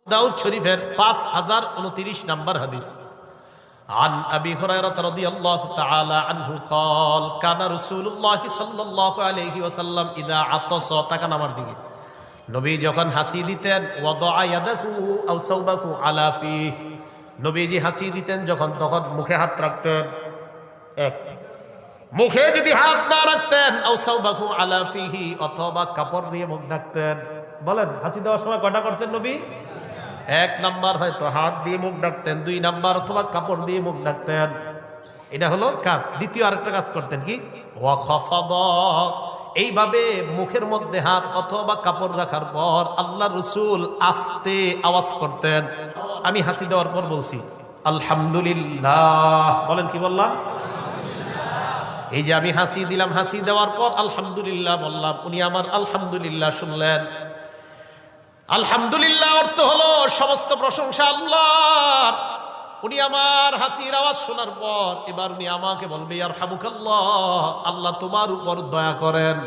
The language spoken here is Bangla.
দাউদ শরীফের 5029 নম্বর হাদিস। عن أبي هريرة رضي الله تعالى عنه قال كان رسول الله صلى الله عليه وسلم إذا عطس তাকান আমার দিকে, নবী যখন হাঁচি দিতেন ওয়াদা ইয়াদাহু আও সাওবাহু আলা ফি, নবীজি হাঁচি দিতেন যখন তখন মুখে হাত রাখতেন। এক, মুখে যদি হাত না রাখতেন আও সাওবাহু আলা ফিহি, অথবা কাপড় দিয়ে মুখ ঢাকতেন। বলেন হাঁচি দেওয়ার সময় কয়টা করতেন নবী? এক নাম্বার হয়তো হাত দিয়ে মুখ ঢাকতেন, দুই নাম্বার অথবা কাপড় দিয়ে মুখ ঢাকতেন। এটা হলো কাজ। দ্বিতীয় আরেকটা কাজ করতেন কি, ওয়া খাফাদা, এইভাবে মুখের মধ্যে হাত অথবা কাপড় রাখার পর আল্লাহ রসুল আস্তে আওয়াজ করতেন। আমি হাসি দেওয়ার পর বলছি আলহামদুলিল্লাহ। বলেন কি বললাম? এই যে আমি হাসি দিলাম, হাসি দেওয়ার পর আলহামদুলিল্লাহ বললাম, উনি আমার আলহামদুলিল্লাহ শুনলেন। আলহামদুলিল্লাহ অর্থ হলো সমস্ত প্রশংসা আল্লাহর। উনি আমার হাসির আওয়াজ শোনার পর এবার উনি আমাকে বলবে ইয়ারহামুকাল্লাহ, আল্লাহ তোমার উপর দয়া করেন।